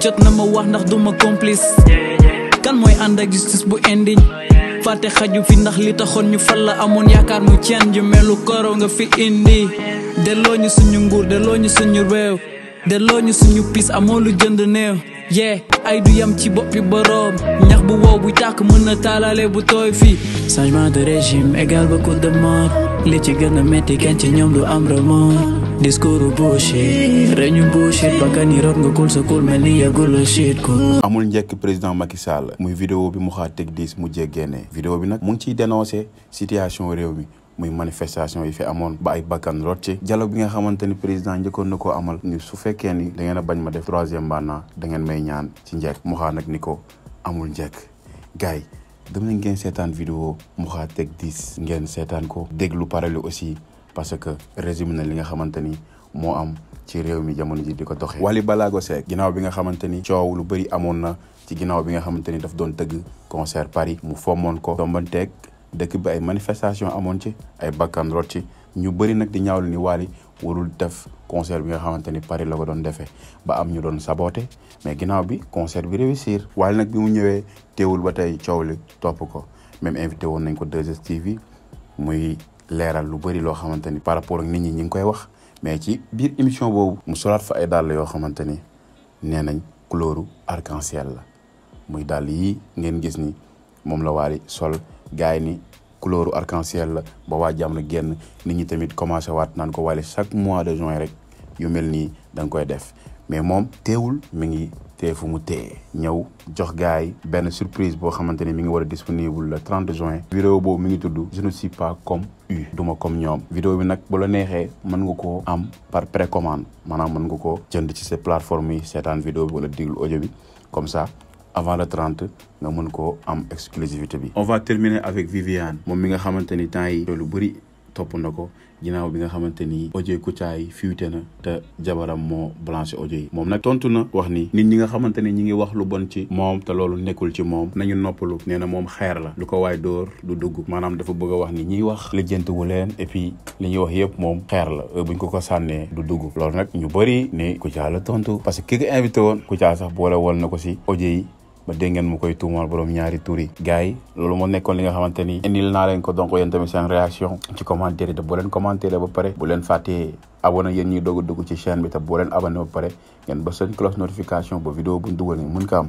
jot na ma wax ndax duma complice kan mooy ànd ak justice bu indigne fàtte xaju fi ndax li taxoon ñu fal la amoon yaakaar mu ceen ju melu koro nga fi indi delloo ñu suñu nguur delloo ñu suñu réew delloo ñu suñu piis amoo lu jënd néew ay du yam ci boppi boroom ñax bu wow bu tàkk mën na taalale bu tooy fii changement de régime égal beaucoup de mort li ci gën a metti kenn ci ñoom du am remords discours bullshit reñu bullshit bakkan yi rot nga kul sa kul mel ni yegul la shit ko amul njëkk président Macky Sall muy vidéo bi mu xaar teg 10 mu jéggéene vidéo bi nag mu ngi ciy dénoncé situation réew mi muy manifestation yi fi amoon ba ay bakkan rot ci dialogue bi nga xamante ni président njëkkoon na koo amal ni su fekkee ni da ngeen a bañ ma def 3e mandat da ngeen may ñaan ci njëkk mu xaar nag ni ko amul njëkk gars yi dem nañ ngeen seetaan vidéo mu xaar teg 10 ngeen seetaan ko déglu parole aussi parce que résumé na li nga xamante ni moo am ci réew mi jamono ji di ko doxee. Wally Ballago Seck ginnaaw bi nga xamante ni coow lu bëri amoon na ci ginnaaw bi nga xamante ni daf doon tëgg concert Paris mu fommoon ko tombanteeg dëkk bi ay manifestation amoon ci ay bakkan rot ci ñu bëri nag di ñaawlu ni Wally warul def concert bi nga xamante ni Paris la ko doon defee ba am ñu doon saboté mais ginnaaw bi concert bi réussir Wally nag bi mu ñëwee teewul ba tey coow li topp ko même invité woon nañ ko 2STV muy leeral lu bëri loo xamante ni par rapport ak nit ñi ngi koy wax mais ci biir émission boobu mu solaat fa ay dàll yoo xamante ni nee nañ couleuru arc-en-ciel la muy dàll yi ngeen gis ni moom la Wally sol gars yi ni couleuru arc-en-ciel la ba waa jàmm na génn nit ñi tamit commencé waat naan ko Wally chaque mois de juin rek yu mel nii da nga koy def mais moom teewul mi ngi tee fu mu tee ñëw jox gars yi benn surprise boo xamante ni mi ngi war a disponible le 30 juin vidéo boobu mi ngi tudd je ne suis pas comme eux duma comme ñoom vidéo bi nag bu la neexee mën nga koo am par précommande maanaam mën nga koo jënd ci ces plateformes yi seetaan vidéo bi wala déglu audio bi comme ça avant le 30 nga mën koo am exclusivité bi. On va terminer avec Viviane moom mi nga xamante ni temps yi lu bëri topp na ko ginnaaw bi nga xamante ni audio Kouthia yi fuité na te jabaram moo blanché audio yi moom nag tontu na wax ni nit ñi nga xamante ni ñi ngi wax lu bon ci moom te loolu nekkul ci moom nañu noppalu nee na moom xeer la lu ko waay dóor du dugg maanaam dafa bëgg a wax ni ñiy wax lijjantiwu leen et puis li ñuy wax yëpp moom xeer la buñ ko sànnee du dugg loolu nag ñu bëri ni Kouthia la tontu parce que ki ko invité woon Kouthia sax boole woon na ko si audio yi ba dégg ngeen mu koy tuumal borom ñaari tur yi gars yi loolu moo nekkoon li nga xamante ni indil naa leen ko donc yéen tamit seen réaction ci commentaire yi te boo leen commentaire ba pare bu leen fàttee abonné yéen ñuy doog a dugg ci chaîne bi te boo leen abonné ba pare ngeen ba seen cloche notification ba vidéo buñ dugal ni mun ko am